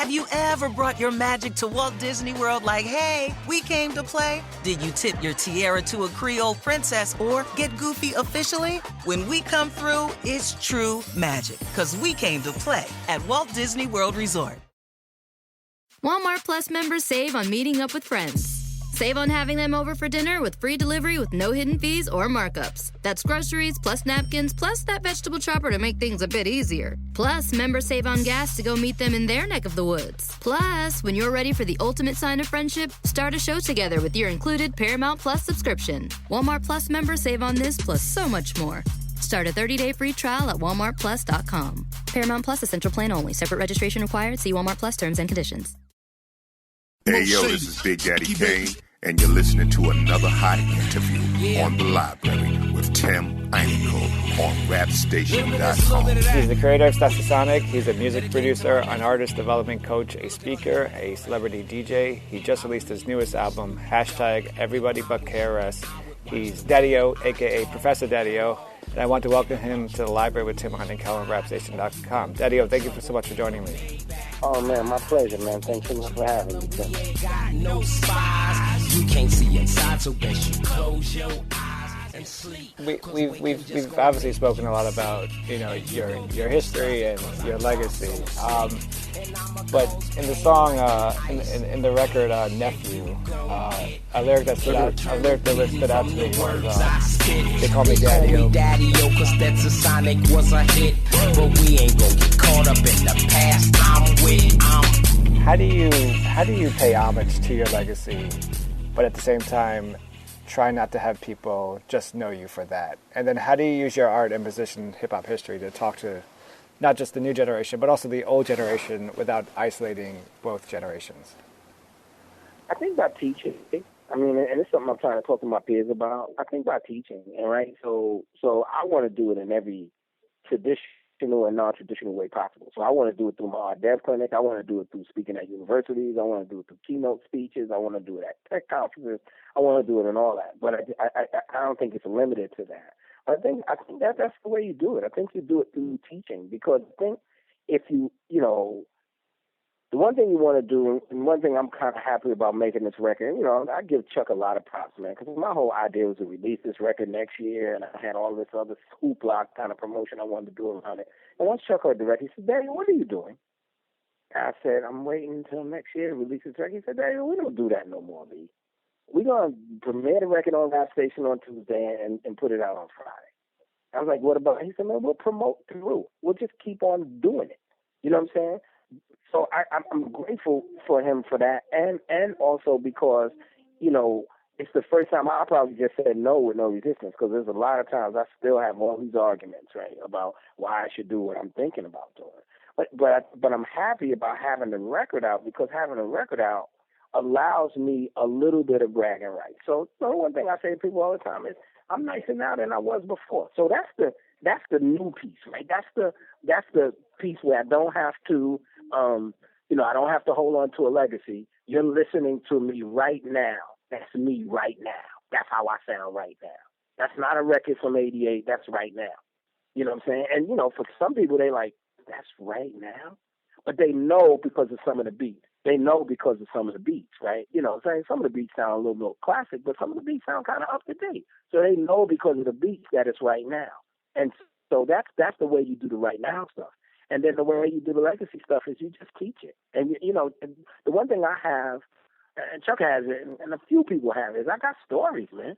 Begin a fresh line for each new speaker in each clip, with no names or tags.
Have you ever brought your magic to Walt Disney World like, hey, we came to play? Did you tip your tiara to a Creole princess or get goofy officially? When we come through, it's true magic, because we came to play at Walt Disney World Resort.
Walmart Plus members save on meeting up with friends. Save on having them over for dinner with free delivery with no hidden fees or markups. That's groceries, plus napkins, plus that vegetable chopper to make things a bit easier. Plus, members save on gas to go meet them in their neck of the woods. Plus, when you're ready for the ultimate sign of friendship, start a show together with your included Paramount Plus subscription. Walmart Plus members save on this plus so much more. Start a 30-day free trial at walmartplus.com. Paramount Plus Essential Plan only. Separate registration required. See Walmart Plus terms and conditions.
Hey, yo, this is Big Daddy Kane, and you're listening to another hot interview on The Library with TIm Einenkel on rapstation.com.
He's the creator of Stetsasonic. He's a music producer, an artist development coach, a speaker, a celebrity DJ. He just released his newest album, #EverybodyButKRS. He's Daddy-O, a.k.a. Professor Daddy-O. And I want to welcome him to The Library with TIm Einenkel on rapstation.com. Daddy-O, thank you so much for joining me.
Oh, man, my pleasure, man. Thanks so much for having me.
No spies. You can't see inside, so best you close your eyes and sleep.
We've obviously spoken a lot about, you know, your history and your legacy. But in the song, in the record Nephew, a lyric that stood out to me was, they call me Daddy-O.
Daddy-O, cause Stetsasonic was a hit. But we ain't gonna get caught up in the past.
How do you pay homage to your legacy, but at the same time try not to have people just know you for that? And then how do you use your art and position hip-hop history to talk to not just the new generation, but also the old generation without isolating both generations?
I think by teaching. I mean, and it's something I'm trying to talk to my peers about. I think by teaching, and right? So I want to do it in every traditional and non-traditional way possible. So I want to do it through my Art Dev Clinic. I want to do it through speaking at universities. I want to do it through keynote speeches. I want to do it at tech conferences. I want to do it in all that. But I don't think it's limited to that. I think that's the way you do it. I think you do it through teaching, because I think if you the one thing you want to do, and one thing I'm kind of happy about making this record, I give Chuck a lot of props, man, because my whole idea was to release this record next year, and I had all this other hoopla kind of promotion I wanted to do around it. And once Chuck heard the record, he said, "Daddy, what are you doing?" I said, "I'm waiting until next year to release this record." He said, "Daddy, we don't do that no more, B. We're going to premiere the record on Rap Station on Tuesday and put it out on Friday." I was like, "What about it?" He said, "Man, we'll promote through. We'll just keep on doing it." You know what I'm saying? So I'm grateful for him for that, and also because, it's the first time I probably just said no with no resistance, because there's a lot of times I still have all these arguments, right, about why I should do what I'm thinking about doing. But I'm happy about having the record out, because having a record out allows me a little bit of bragging rights. So one thing I say to people all the time is, I'm nicer now than I was before. So that's the new piece, right? That's the piece where I don't have to, I don't have to hold on to a legacy. You're listening to me right now. That's me right now. That's how I sound right now. That's not a record from '88. That's right now. You know what I'm saying? And, for some people, they like, that's right now? But they know because of some of the beats. They know because of some of the beats, right? Saying some of the beats sound a little more classic, but some of the beats sound kind of up to date. So they know because of the beats that it's right now. And so that's the way you do the right now stuff. And then the way you do the legacy stuff is you just teach it. And, the one thing I have, and Chuck has it, and a few people have it, is I got stories, man.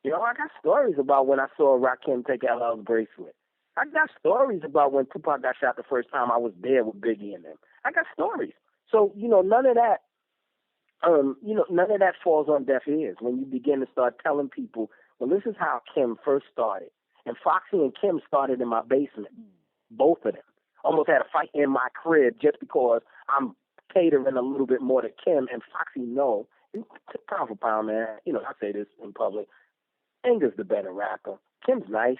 I got stories about when I saw Rakim take LL's bracelet. I got stories about when Tupac got shot the first time I was there with Biggie and them. I got stories. So, none of that falls on deaf ears when you begin to start telling people, well, this is how Kim first started. And Foxy and Kim started in my basement. Both of them. Almost had a fight in my crib just because I'm catering a little bit more to Kim and Foxy. No, pound for pound, man. I say this in public. Anger's the better rapper. Kim's nice,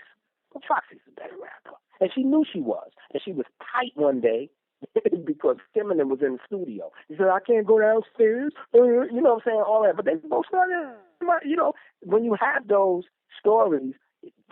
but Foxy's the better rapper. And she knew she was. And she was tight one day because Kim and them was in the studio. He said, "I can't go downstairs." You know what I'm saying? All that. But they both started, when you have those stories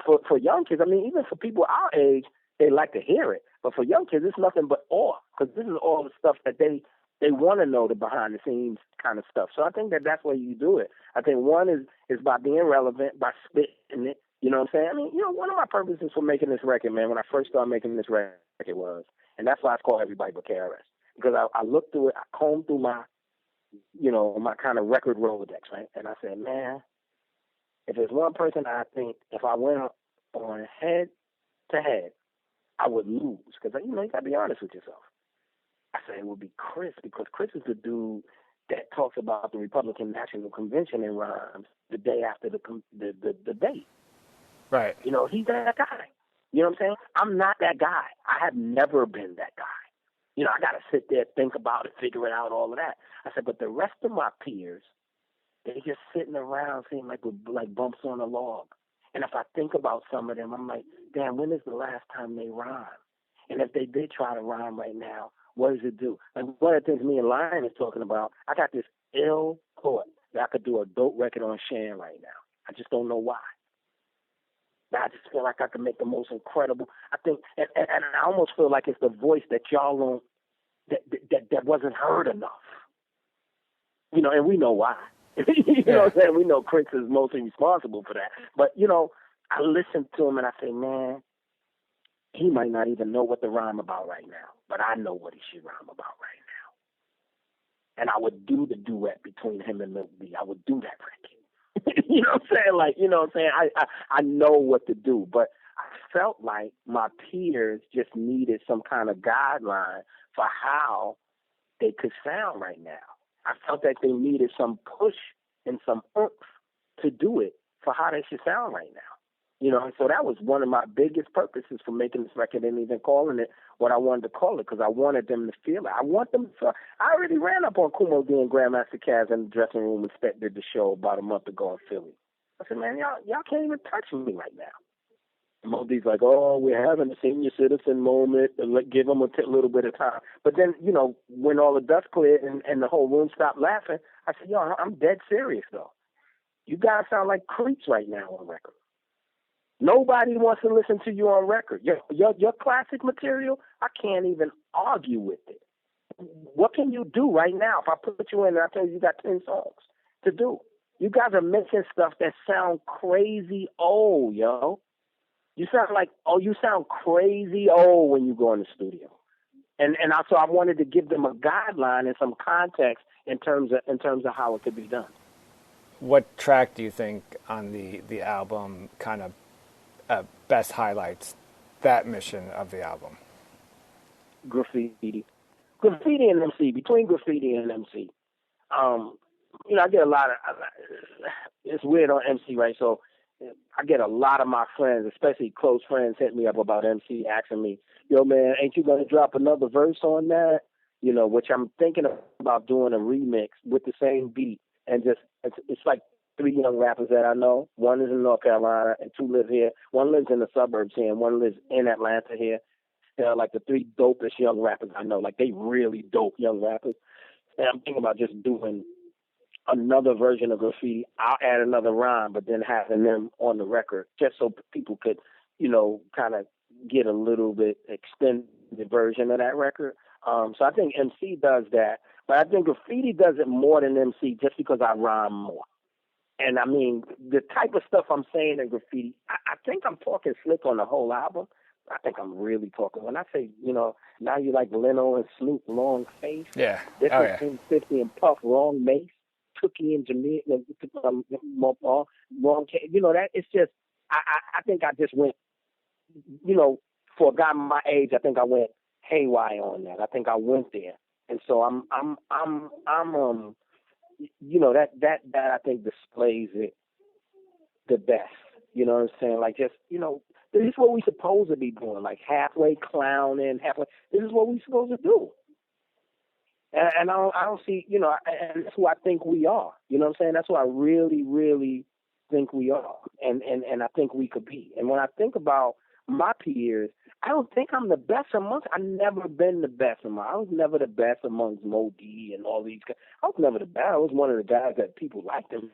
for young kids, I mean, even for people our age, they like to hear it. But for young kids, it's nothing but awe, because this is all the stuff that they want to know, the behind the scenes kind of stuff. So I think that's where you do it. I think one is by being relevant, by spitting it. You know what I'm saying? I mean, one of my purposes for making this record, man, when I first started making this record was, and that's why it's called Everybody But KRS, because I looked through it, I combed through my, my kind of record Rolodex, right? And I said, man, if there's one person I think if I went on head to head, I would lose, because, you got to be honest with yourself. I said it would be Chris, because Chris is the dude that talks about the Republican National Convention in rhymes the day after the date.
Right.
He's that guy. You know what I'm saying? I'm not that guy. I have never been that guy. I got to sit there, think about it, figure it out, all of that. I said, but the rest of my peers, they just sitting around seem like bumps on a log. And if I think about some of them, I'm like, damn, when is the last time they rhyme? And if they did try to rhyme right now, what does it do? Like one of the things me and Lion is talking about, I got this ill thought that I could do a dope record on Shan right now. I just don't know why. I just feel like I could make the most incredible. I think, and I almost feel like it's the voice that y'all don't, that wasn't heard enough. And we know why. You know what I'm saying? We know Chris is mostly responsible for that. But, I listen to him and I say, man, he might not even know what to rhyme about right now, but I know what he should rhyme about right now. And I would do the duet between him and Milk D. I would do that record. You know what I'm saying? Like, you know what I'm saying? I know what to do, but I felt like my peers just needed some kind of guideline for how they could sound right now. I felt that they needed some push and some oomph to do it for how they should sound right now. And so that was one of my biggest purposes for making this record and even calling it what I wanted to call it, because I wanted them to feel it. I want them to. I already ran up on Kool Moe Dee and Grandmaster Caz in the dressing room and Stet did the show about a month ago in Philly. I said, man, y'all can't even touch me right now. And Moe Dee's like, oh, we're having a senior citizen moment. Give them a little bit of time. But then, when all the dust cleared and the whole room stopped laughing, I said, yo, I'm dead serious, though. You guys sound like creeps right now on record. Nobody wants to listen to you on record. Your classic material, I can't even argue with it. What can you do right now? If I put you in and I tell you got 10 songs to do. You guys are making stuff that sound crazy old, yo. You sound crazy old when you go in the studio. And also I wanted to give them a guideline and some context in terms of how it could be done.
What track do you think on the album kind of best highlights that mission of the album?
Graffiti and MC. Between Graffiti and MC, I get a lot of. It's weird on MC, right? So I get a lot of my friends, especially close friends, hit me up about MC, asking me, "Yo, man, ain't you gonna drop another verse on that?" Which I'm thinking about doing a remix with the same beat, and just it's like 3 young rappers that I know. One is in North Carolina and 2 live here. One lives in the suburbs here and one lives in Atlanta here. They're like the 3 dopest young rappers I know. Like, they really dope young rappers. And I'm thinking about just doing another version of Graffiti. I'll add another rhyme, but then having them on the record just so people could, kind of get a little bit extended version of that record. So I think MC does that. But I think Graffiti does it more than MC just because I rhyme more. And I mean, the type of stuff I'm saying in Graffiti, I think I'm talking slick on the whole album. I think I'm really talking. When I say, now you like Leno and Snoop, long face.
Yeah.
This is 50 and Puff, wrong mace. Cookie and Jamaica, wrong case. That it's just, I think I just went, for a guy my age, I think I went haywire on that. I think I went there. And so I'm that I think displays it the best. You know what I'm saying? Like, just, this is what we're supposed to be doing. Like, halfway clowning, halfway. This is what we're supposed to do. And I don't see, and that's who I think we are. You know what I'm saying? That's who I really, really think we are. And I think we could be. And when I think about my peers, I don't think I'm the best amongst. I've never been the best among. I was never the best amongst Moe Dee and all these guys. I was never the best. I was one of the guys that people liked and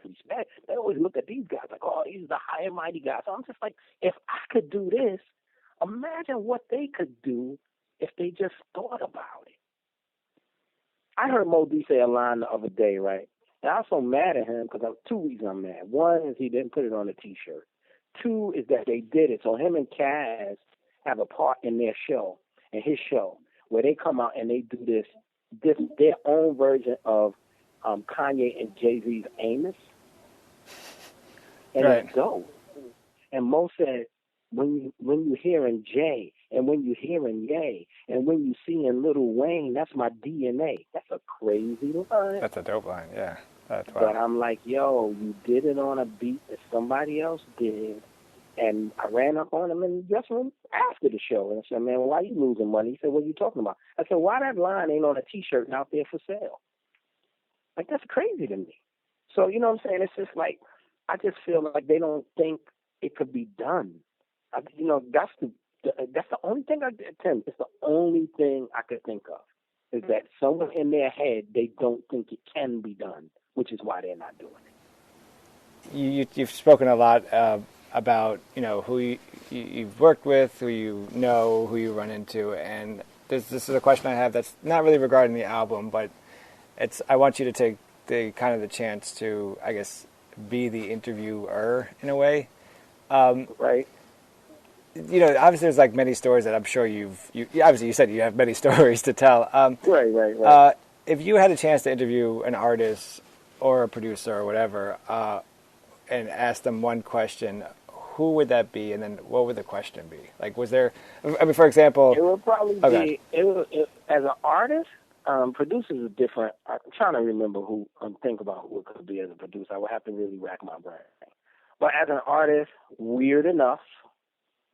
respect. They always look at these guys like, oh, these are the high and mighty guys. So I'm just like, if I could do this, Imagine what they could do if they just thought about it. I heard Moe Dee say a line the other day, right? And I was so mad at him because two reasons I'm mad. One is he didn't put it on a T-shirt. Two is that they did it. So him and Kaz have a part in their show, in his show, where they come out and they do this their own version of Kanye and Jay-Z's Amos. And
right.
It's dope. And Mo said, when you hearing Jay and when you hearing Ye and when you seeing Lil Wayne, that's my DNA. That's a crazy line.
That's a dope line, yeah. That's
but I'm like, yo, you did it on a beat that somebody else did. And I ran up on him in the dressing room after the show. And I said, man, why you losing money? He said, what are you talking about? I said, why that line ain't on a T-shirt and out there for sale? Like, that's crazy to me. So, you know what I'm saying? It's just like, I just feel like they don't think it could be done. You know, that's the only thing I did, Tim. It's the only thing I could think of is that somewhere in their head they don't think it can be done, which is why they're not doing it.
You've spoken a lot about, you know, who you've worked with, who you know, who you run into, and this is a question I have that's not really regarding the album, but I want you to take the chance to, I guess, be the interviewer in a way.
Right.
You know, obviously there's like many stories that I'm sure you obviously you said you have many stories to tell.
Right.
If you had a chance to interview an artist or a producer or whatever, and ask them one question, who would that be, and then what would the question be? Like, was there? I mean, for example,
it would probably be as an artist. Producers are different. I'm trying to remember think about who it could be as a producer. I would have to really rack my brain. But as an artist, weird enough,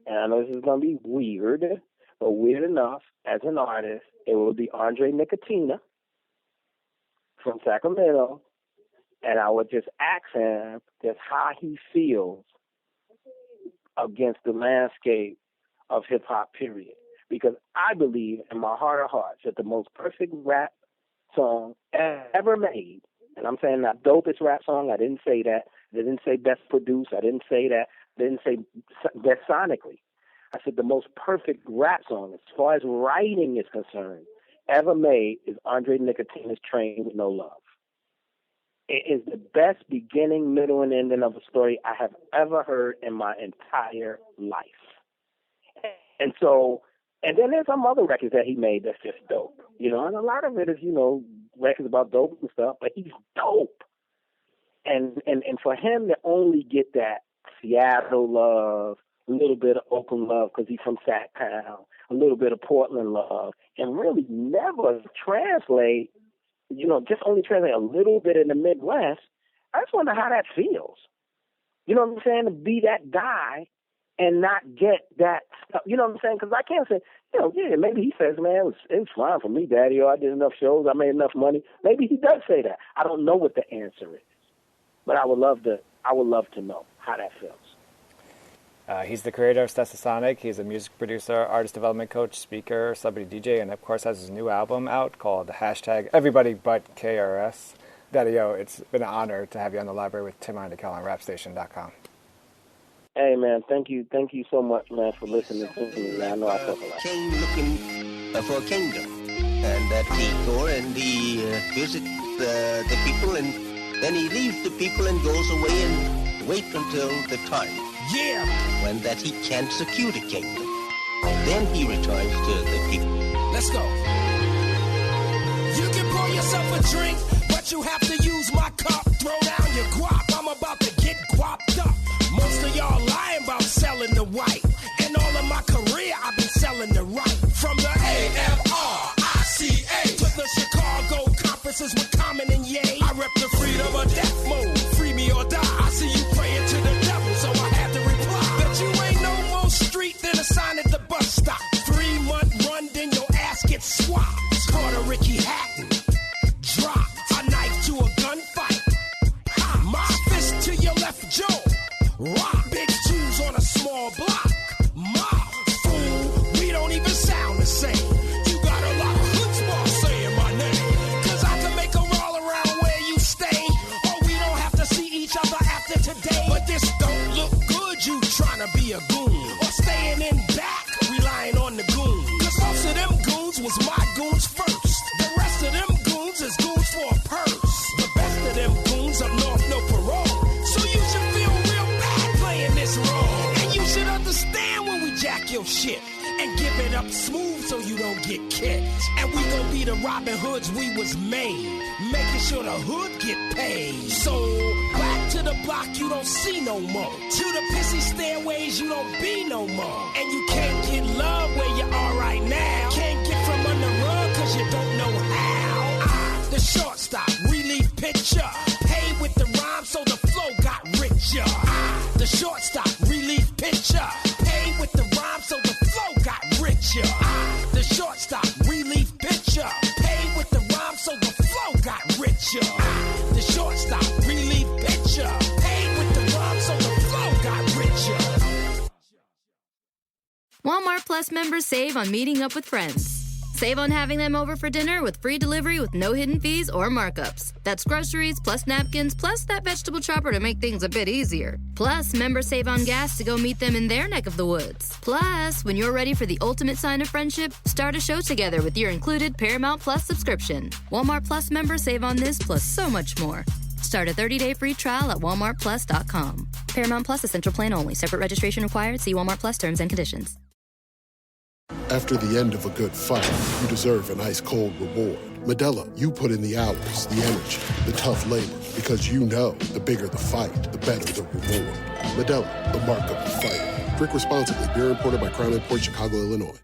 and I know this is going to be weird, but weird enough, as an artist, it would be Andre Nickatina from Sacramento, and I would just ask him just how he feels against the landscape of hip-hop, period. Because I believe in my heart of hearts that the most perfect rap song ever made, and I'm saying not dopest rap song, I didn't say that. I didn't say best produced. I didn't say that. I didn't say best sonically. I said the most perfect rap song, as far as writing is concerned, ever made is Andre Nickatina's Train with No Love. It is the best beginning, middle, and ending of a story I have ever heard in my entire life. And then there's some other records that he made that's just dope. You know, and a lot of it is, you know, records about dope and stuff, but he's dope. And for him to only get that Seattle love, a little bit of Oakland love because he's from Sac Town, a little bit of Portland love, and really never translate, you know, just only translate a little bit in the Midwest, I just wonder how that feels. You know what I'm saying? To be that guy and not get that stuff. You know what I'm saying? Because I can't say, you know, yeah, maybe he says, man, it was fine for me, Daddy, or I did enough shows, I made enough money. Maybe he does say that. I don't know what the answer is. But I would love to know how that feels.
He's the creator of Stetsasonic. He's a music producer, artist development coach, speaker, celebrity DJ, and of course has his new album out called #EverybodyButKRS. Daddy-O, it's been an honor to have you on the library with TIm Einenkel on rapstation.com.
Hey, man, thank you so much, man, for listening to me. Man. I know I talk a lot.
King looking for a kingdom, and that he go and he visit the people, and then he leaves the people and goes away and wait until the time. Yeah. When that he can secure the kingdom. Then he returns to the people.
Let's go. You can pour yourself a drink, but you have to use my cup. Throw down your guap. I'm about to get guapped up. Most of y'all lying about selling the white. And all of my career, I've been selling the right. From the AFRICA to the Chicago conferences with Common and Ye. I rep the freedom of death mode. Free me or die. I see you praying to the devil, so I had to reply that you ain't no more street than a sign at the bus stop. 3-month run, then your ass gets swapped. Carter Ricky Hatton. Drop a knife to a gunfight. My fist to your left jaw. Rock big shoes on a small block. Ma, fool, we don't even sound the same. You got a lot of chutzpah saying my name. Cause I can make a roll around where you stay. Or we don't have to see each other after today. the Robin Hoods we was made, making sure the hood get paid. So back to the block you don't see no more, to the pissy stairways you don't be no more. And you can't get love where you are right now, can't get from under rug cause you don't know how. The shortstop, relief pitcher, paid with the rhyme so the flow got richer. The shortstop, relief pitcher, paid with the rhyme so the flow got richer. The shortstop, relief pitcher, paid with the rhyme so the flow got richer. The shortstop, relief pitcher, paid with the rhyme so the flow got richer.
Walmart Plus members save on meeting up with friends. Save on having them over for dinner with free delivery with no hidden fees or markups. That's groceries plus napkins plus that vegetable chopper to make things a bit easier. Plus, members save on gas to go meet them in their neck of the woods. Plus, when you're ready for the ultimate sign of friendship, start a show together with your included Paramount Plus subscription. Walmart Plus members save on this plus so much more. Start a 30-day free trial at walmartplus.com. Paramount Plus Essential Plan only. Separate registration required. See Walmart Plus terms and conditions.
After the end of a good fight, you deserve an ice-cold reward. Modelo, you put in the hours, the energy, the tough labor, because you know the bigger the fight, the better the reward. Modelo, the mark of the fighter. Drink responsibly. Beer imported by Crown Imports, Chicago, Illinois.